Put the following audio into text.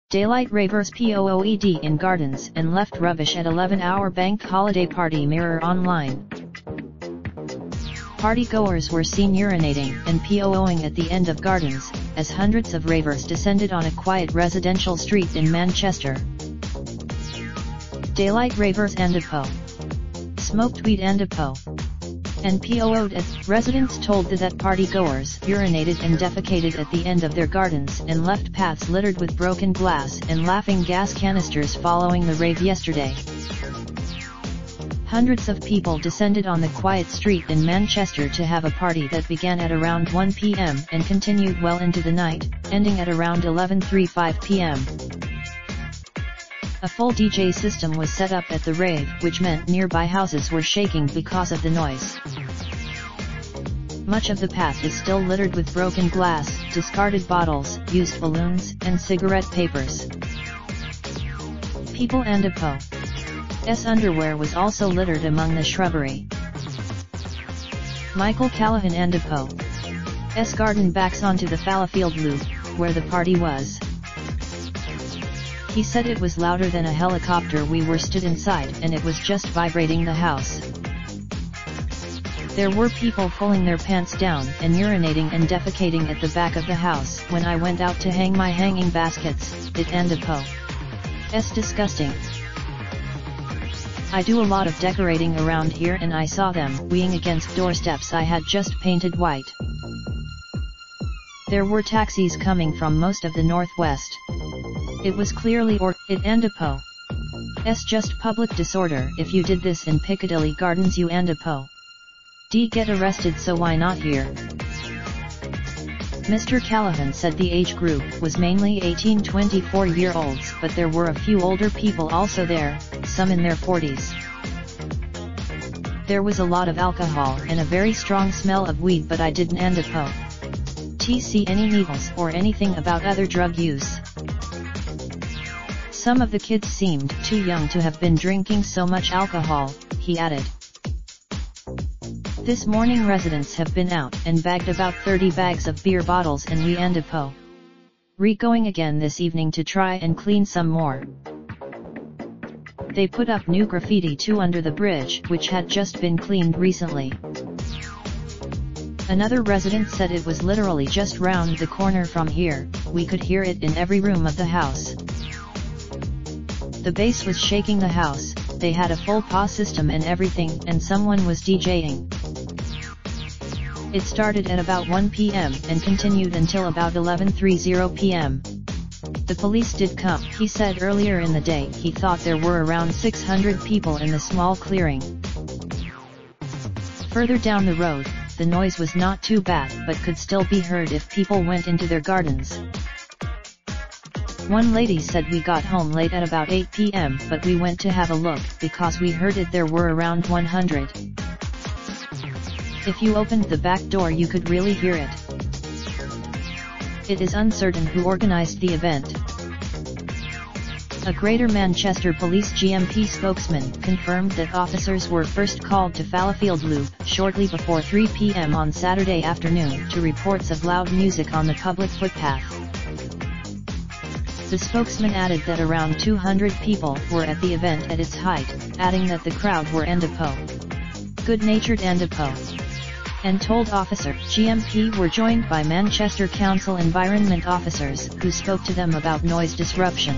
Daylight ravers POOED in gardens and left rubbish at 11-hour bank holiday party. Mirror online. Partygoers were seen urinating and POOing at the end of gardens, as hundreds of ravers descended on a quiet residential street in Manchester. Daylight ravers and smoked weed and POO'd as residents told that partygoers urinated and defecated at the end of their gardens and left paths littered with broken glass and laughing gas canisters following the rave yesterday. Hundreds of people descended on the quiet street in Manchester to have a party that began at around 1 p.m. and continued well into the night, ending at around 11:35 p.m. A full DJ system was set up at the rave, which meant nearby houses were shaking because of the noise. Much of the path is still littered with broken glass, discarded bottles, used balloons, and cigarette papers. People and S underwear was also littered among the shrubbery. Michael Callahan and S garden backs onto the Fallowfield Loop, where the party was. He said it was louder than a helicopter. We were stood inside and it was just vibrating the house. There were people pulling their pants down and urinating and defecating at the back of the house. When I went out to hang my hanging baskets, it and S disgusting. I do a lot of decorating around here and I saw them weeing against doorsteps I had just painted white. There were taxis coming from most of the northwest. It was clearly it and S just public disorder. If you did this in Piccadilly Gardens you and D get arrested, so why not here? Mr. Callahan said the age group was mainly 18-24-year-olds, but there were a few older people also there, some in their 40s. There was a lot of alcohol and a very strong smell of weed, but I didn't see any needles or anything about other drug use. Some of the kids seemed too young to have been drinking so much alcohol, he added. This morning residents have been out and bagged about 30 bags of beer bottles and we and going again this evening to try and clean some more. They put up new graffiti too under the bridge, which had just been cleaned recently. Another resident said it was literally just round the corner from here, we could hear it in every room of the house. The bass was shaking the house, they had a full PA system and everything, and someone was DJing. It started at about 1 p.m. and continued until about 11:30 p.m. The police did come. He said earlier in the day he thought there were around 600 people in the small clearing. Further down the road, the noise was not too bad but could still be heard if people went into their gardens. One lady said we got home late at about 8 p.m. but we went to have a look because we heard it. There were around 100. If you opened the back door you could really hear it. It is uncertain who organized the event. A Greater Manchester Police GMP spokesman confirmed that officers were first called to Fallowfield Loop shortly before 3 p.m. on Saturday afternoon to reports of loud music on the public footpath. The spokesman added that around 200 people were at the event at its height, adding that the crowd were good-natured and told Officer GMP were joined by Manchester Council environment officers who spoke to them about noise disruption.